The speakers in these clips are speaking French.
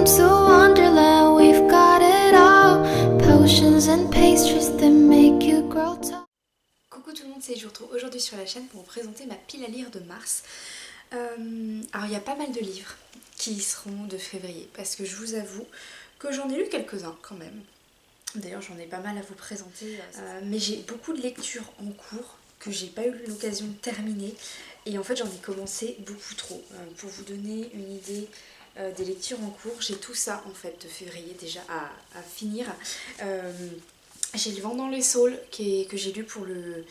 Welcome to Wonderland, we've got it all. Potions and pastries that make you grow tall. Coucou tout le monde, c'est je vous retrouve aujourd'hui sur la chaîne pour vous présenter ma pile à lire de mars. Alors il y a pas mal de livres qui seront de février parce que je vous avoue que j'en ai lu quelques-uns quand même. D'ailleurs j'en ai pas mal à vous présenter, mais j'ai beaucoup de lectures en cours que j'ai pas eu l'occasion de terminer et en fait j'en ai commencé beaucoup trop. Pour vous donner une idée des lectures en cours, j'ai tout ça en fait de février déjà à finir. J'ai Le Vent dans les Saules que j'ai lu pour le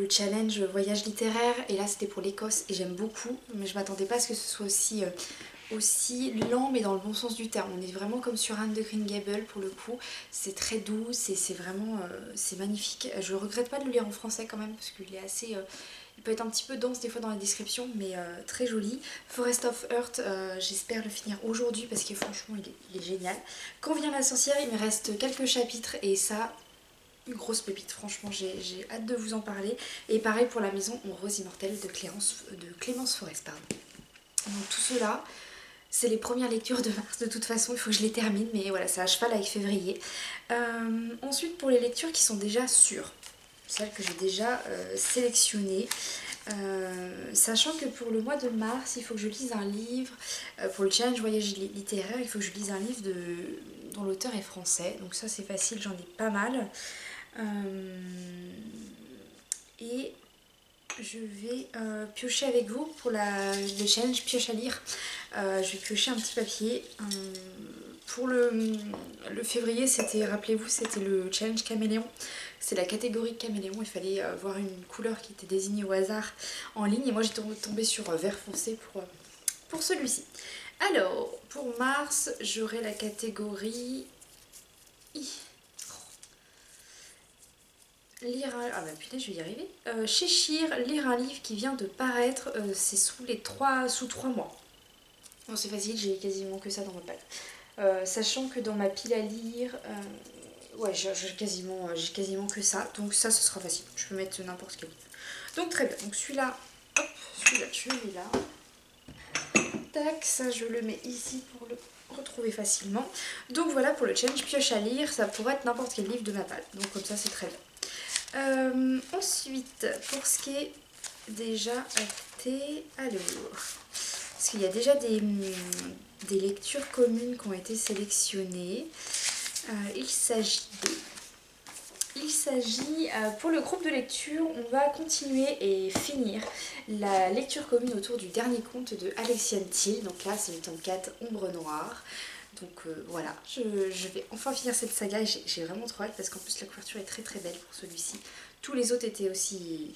challenge voyage littéraire et là c'était pour l'Écosse et j'aime beaucoup, mais je m'attendais pas à ce que ce soit aussi lent mais dans le bon sens du terme. On est vraiment comme sur Anne de Green Gables pour le coup, c'est très doux, c'est vraiment c'est magnifique. Je regrette pas de le lire en français quand même parce qu'il est assez il peut être un petit peu dense des fois dans la description mais très joli. Forest of Earth, j'espère le finir aujourd'hui parce que franchement il est génial. Quand vient la sorcière, il me reste quelques chapitres et ça, une grosse pépite, franchement j'ai hâte de vous en parler. Et pareil pour La Maison en rose immortelle de Clémence Forest, pardon. Donc tout cela, c'est les premières lectures de mars de toute façon, il faut que je les termine, mais voilà, c'est à cheval avec février. Ensuite pour les lectures qui sont déjà sûres, celles que j'ai déjà sélectionnées, sachant que pour le mois de mars, il faut que je lise un livre, pour le challenge voyage littéraire, il faut que je lise un livre dont l'auteur est français, donc ça c'est facile, j'en ai pas mal. Et je vais piocher avec vous pour le challenge pioche à lire. Je vais piocher un petit papier. Pour le février, c'était, rappelez-vous, c'était le challenge caméléon. C'est la catégorie caméléon. Il fallait voir une couleur qui était désignée au hasard en ligne. Et moi, j'étais tombée sur vert foncé pour celui-ci. Alors, pour mars, j'aurai la catégorie... Lire un... Ah bah putain, je vais y arriver. Cheshire, lire un livre qui vient de paraître, c'est sous 3 mois. Bon, c'est facile, j'ai quasiment que ça dans ma palle. Sachant que dans ma pile à lire, ouais, j'ai quasiment que ça. Donc ça, ce sera facile. Je peux mettre n'importe quel livre. Donc très bien. Donc celui-là, hop, celui-là, je le mets là. Tac, ça, je le mets ici pour le retrouver facilement. Donc voilà pour le challenge pioche à lire. Ça pourrait être n'importe quel livre de ma palle. Donc comme ça, c'est très bien. Ensuite, pour ce qui est déjà acté, alors, parce qu'il y a déjà des lectures communes qui ont été sélectionnées, il s'agit pour le groupe de lecture, on va continuer et finir la lecture commune autour du dernier conte de Alexiane Thiel. Donc là, c'est le tome 4, Ombre Noire. Donc voilà, je vais enfin finir cette saga et j'ai vraiment trop hâte parce qu'en plus la couverture est très très belle pour celui-ci. Tous les autres étaient aussi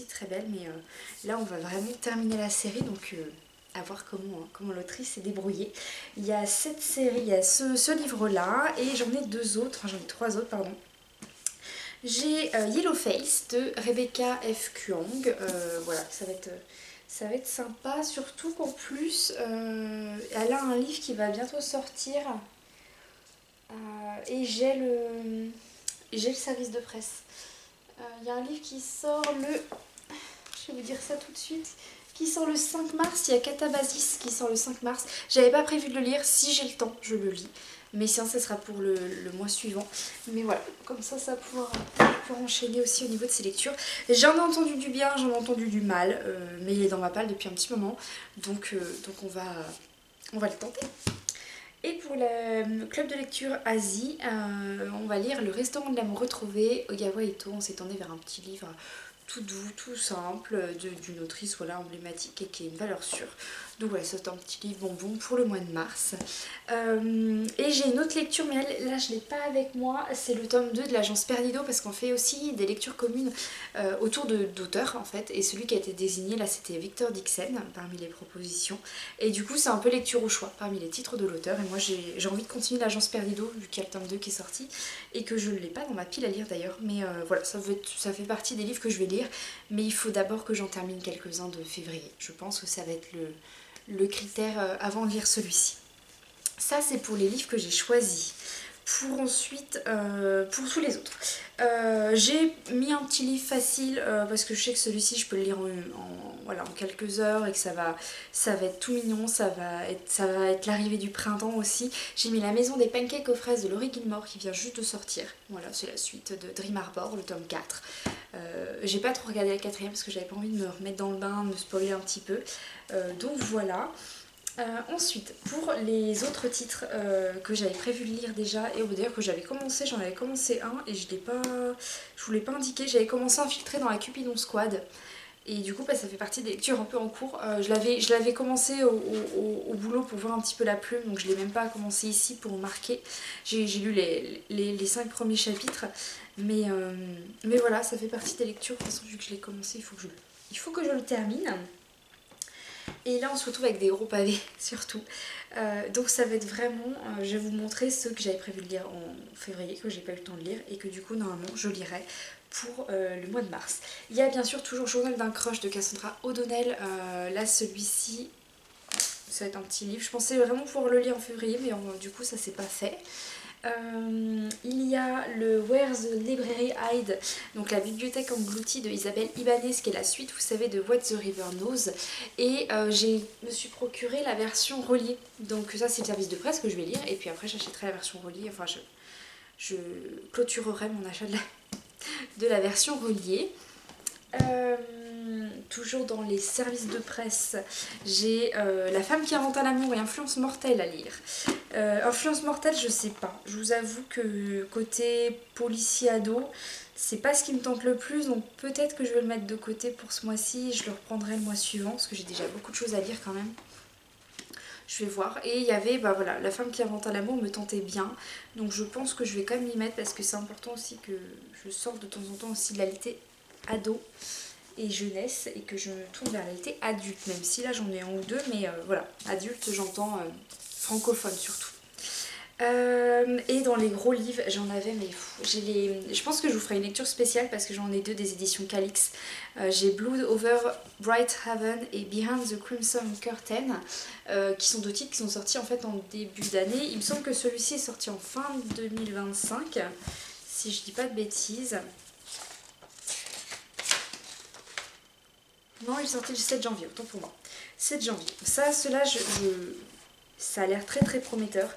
très belles, mais là on va vraiment terminer la série, donc à voir comment l'autrice s'est débrouillée. Il y a cette série, il y a ce livre-là et j'en ai j'en ai 3 autres, pardon. J'ai Yellow Face de Rebecca F. Kuang, voilà, ça va être sympa, surtout qu'en plus, elle a un livre qui va bientôt sortir et j'ai le service de presse. Il y a un livre qui sort je vais vous dire ça tout de suite, qui sort le 5 mars, il y a Catabasis qui sort le 5 mars. J'avais pas prévu de le lire, si j'ai le temps, je le lis. Mais sinon, ça sera pour le mois suivant. Mais voilà, comme ça pourra enchaîner aussi au niveau de ces lectures. J'en ai entendu du bien, j'en ai entendu du mal, mais il est dans ma palle depuis un petit moment. Donc on va le tenter. Et pour le club de lecture Asie, on va lire Le Restaurant de l'amour retrouvé, Ogawa Ito. On s'est tourné vers un petit livre tout doux, tout simple, d'une autrice voilà, emblématique et qui a une valeur sûre. Donc voilà, c'est un petit livre bonbon pour le mois de mars. Et j'ai une autre lecture, mais là je ne l'ai pas avec moi, c'est le tome 2 de l'agence Perdido, parce qu'on fait aussi des lectures communes autour d'auteurs en fait. Et celui qui a été désigné là, c'était Victor Dixon parmi les propositions. Et du coup c'est un peu lecture au choix parmi les titres de l'auteur. Et moi j'ai envie de continuer l'agence Perdido, vu qu'il y a le tome 2 qui est sorti, et que je ne l'ai pas dans ma pile à lire d'ailleurs. Mais voilà, ça fait partie des livres que je vais lire, mais il faut d'abord que j'en termine quelques-uns de février. Je pense que ça va être le critère avant de lire celui-ci. Ça c'est pour les livres que j'ai choisis. pour ensuite, pour tous les autres. J'ai mis un petit livre facile parce que je sais que celui-ci je peux le lire voilà, en quelques heures et que ça va être tout mignon, ça va être l'arrivée du printemps aussi. J'ai mis La Maison des Pancakes aux fraises de Laurie Gilmore qui vient juste de sortir. Voilà, c'est la suite de Dream Harbor, le tome 4. J'ai pas trop regardé la quatrième parce que j'avais pas envie de me remettre dans le bain, de me spoiler un petit peu. Donc voilà. Ensuite, pour les autres titres que j'avais prévu de lire déjà, et d'ailleurs que j'avais commencé, j'en avais commencé un et je vous l'ai pas indiqué, j'avais commencé à infiltrer dans la Cupidon Squad. Et du coup, bah, ça fait partie des lectures un peu en cours. Je l'avais commencé au boulot pour voir un petit peu la plume, donc je l'ai même pas commencé ici pour marquer. J'ai lu les 5 premiers chapitres, mais voilà, ça fait partie des lectures. De toute façon, vu que je l'ai commencé, il faut que je le termine. Et là on se retrouve avec des gros pavés surtout. Donc ça va être vraiment, je vais vous montrer ceux que j'avais prévu de lire en février, que j'ai pas eu le temps de lire et que du coup normalement je lirai pour le mois de mars. Il y a bien sûr toujours Journal d'un crush de Cassandra O'Donnell. Là celui-ci, ça va être un petit livre. Je pensais vraiment pouvoir le lire en février mais du coup ça s'est pas fait. Il y a le Where the Library Hide, donc la bibliothèque engloutie de Isabelle Ibanez, qui est la suite, vous savez, de What the River Knows. Et je me suis procuré la version reliée. Donc ça c'est le service de presse que je vais lire. Et puis après j'achèterai la version reliée. Enfin je clôturerai mon achat de la version reliée. Toujours dans les services de presse, j'ai La femme qui inventa l'amour et Influence mortelle à lire. Influence mortelle, je sais pas. Je vous avoue que côté policier ado, c'est pas ce qui me tente le plus, donc peut-être que je vais le mettre de côté pour ce mois-ci et je le reprendrai le mois suivant parce que j'ai déjà beaucoup de choses à lire quand même. Je vais voir. Et il y avait, bah voilà, La femme qui inventa l'amour me tentait bien. Donc je pense que je vais quand même m'y mettre parce que c'est important aussi que je sorte de temps en temps aussi de la réalité ado et jeunesse et que je me tourne vers la réalité adulte, même si là j'en ai un ou deux, mais voilà, adulte j'entends francophone surtout. Et dans les gros livres, j'en avais, mais je pense que je vous ferai une lecture spéciale parce que j'en ai deux des éditions Calix. J'ai Blood Over Bright Haven et Behind the Crimson Curtain, qui sont deux titres qui sont sortis en fait en début d'année. Il me semble que celui-ci est sorti en fin 2025, si je dis pas de bêtises. Non, il est sorti le 7 janvier, autant pour moi. 7 janvier. Cela, ça a l'air très très prometteur.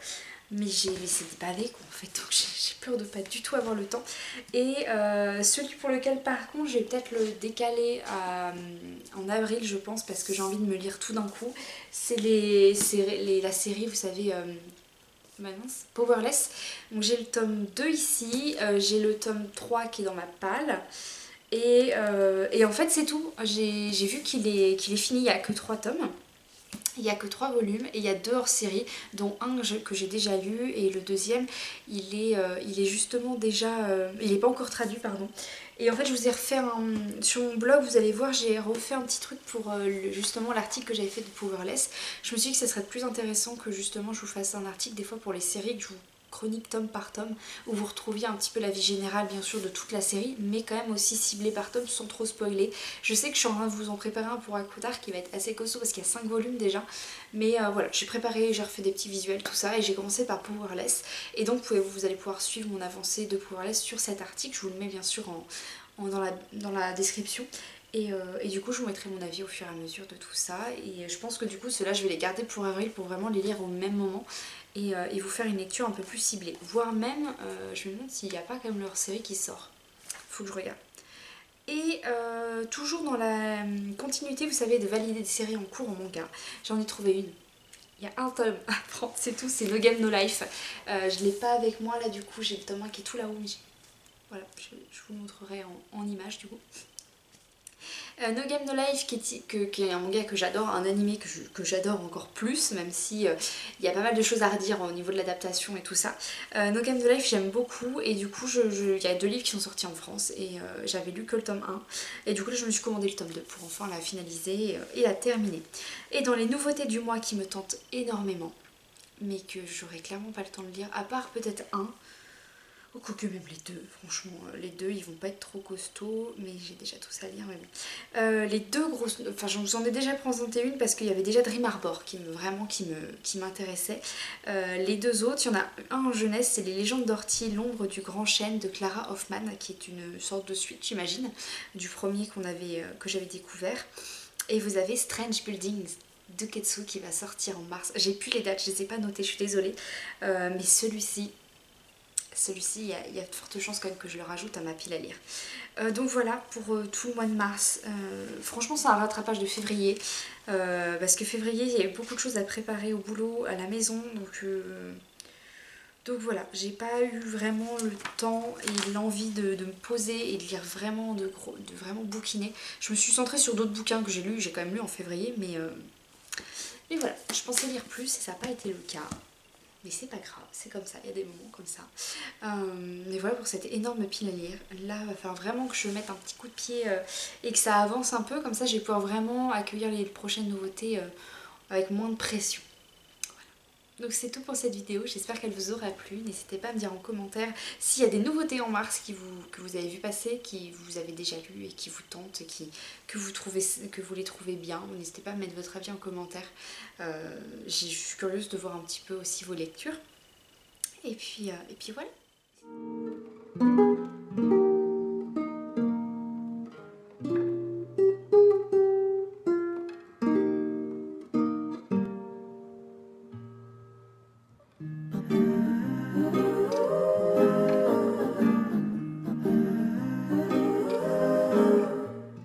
Mais c'est des pavés quoi en fait, donc j'ai peur de pas du tout avoir le temps. Et celui pour lequel par contre je vais peut-être le décaler en avril je pense, parce que j'ai envie de me lire tout d'un coup. C'est la série, vous savez, Powerless. Donc j'ai le tome 2 ici, j'ai le tome 3 qui est dans ma palle. Et en fait c'est tout, j'ai vu qu'il est fini, il n'y a que 3 tomes. Il n'y a que 3 volumes et il y a 2 hors-série, dont un que j'ai déjà lu et le deuxième il est justement déjà... il n'est pas encore traduit, pardon. Et en fait je vous ai refait sur mon blog, vous allez voir, j'ai refait un petit truc pour justement l'article que j'avais fait de Powerless. Je me suis dit que ça serait plus intéressant que justement je vous fasse un article des fois pour les séries, que je vous chronique tome par tome, où vous retrouviez un petit peu la vie générale bien sûr de toute la série, mais quand même aussi ciblé par tome sans trop spoiler. Je sais que je suis en train de vous en préparer un pour Akudar qui va être assez costaud parce qu'il y a 5 volumes déjà, mais voilà, j'ai préparé, j'ai refait des petits visuels, tout ça, et j'ai commencé par Powerless, et donc vous allez pouvoir suivre mon avancée de Powerless sur cet article. Je vous le mets bien sûr dans la description. Et du coup je vous mettrai mon avis au fur et à mesure de tout ça, et je pense que du coup ceux-là je vais les garder pour avril pour vraiment les lire au même moment et vous faire une lecture un peu plus ciblée, voire même je me demande s'il n'y a pas quand même leur série qui sort, faut que je regarde. Et toujours dans la continuité, vous savez, de valider des séries en cours en manga, j'en ai trouvé une. Il y a un tome à prendre, c'est tout, c'est No Game No Life. Je l'ai pas avec moi là, du coup j'ai le tome 1 qui est tout là-haut, mais voilà, je vous montrerai en image du coup. No Game No Life qui est un manga que j'adore, un animé que j'adore encore plus, même si il y a pas mal de choses à redire au niveau de l'adaptation et tout ça. No Game No Life j'aime beaucoup, et du coup il y a 2 livres qui sont sortis en France et j'avais lu que le tome 1, et du coup là je me suis commandé le tome 2 pour enfin la finaliser et la terminer. Et dans les nouveautés du mois qui me tentent énormément, mais que j'aurais clairement pas le temps de lire, à part peut-être un, quoique même les deux, franchement, les deux ils vont pas être trop costauds, mais j'ai déjà tout ça à lire, mais bon. Les deux grosses, enfin j'en ai déjà présenté une parce qu'il y avait déjà Dream Harbor qui m'intéressait. Les deux autres, il y en a un en jeunesse, c'est Les Légendes d'Orty, l'ombre du grand chêne de Clara Hoffman, qui est une sorte de suite, j'imagine, du premier que j'avais découvert. Et vous avez Strange Buildings de Ketsu qui va sortir en mars. J'ai plus les dates, je les ai pas notées, je suis désolée, mais celui-ci, il y a de fortes chances quand même que je le rajoute à ma pile à lire. Donc voilà pour tout le mois de mars. Franchement c'est un rattrapage de février parce que février il y a eu beaucoup de choses à préparer au boulot, à la maison, donc voilà, j'ai pas eu vraiment le temps et l'envie de me poser et de lire vraiment, de vraiment bouquiner. Je me suis centrée sur d'autres bouquins que j'ai quand même lu en février, mais voilà, je pensais lire plus et ça n'a pas été le cas. Mais c'est pas grave, c'est comme ça, il y a des moments comme ça. Mais voilà pour cette énorme pile à lire. Là, il va falloir vraiment que je mette un petit coup de pied et que ça avance un peu. Comme ça, je vais pouvoir vraiment accueillir les prochaines nouveautés avec moins de pression. Voilà. Donc c'est tout pour cette vidéo, j'espère qu'elle vous aura plu. N'hésitez pas à me dire en commentaire s'il y a des nouveautés en mars que vous avez vu passer, qui vous avez déjà lu et qui vous tentent, et que vous les trouvez bien. N'hésitez pas à mettre votre avis en commentaire. Je suis curieuse de voir un petit peu aussi vos lectures. Et puis voilà.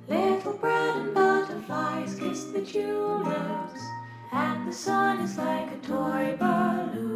Little bread and butterflies kiss the tulips, and the sun is like a toy balloon.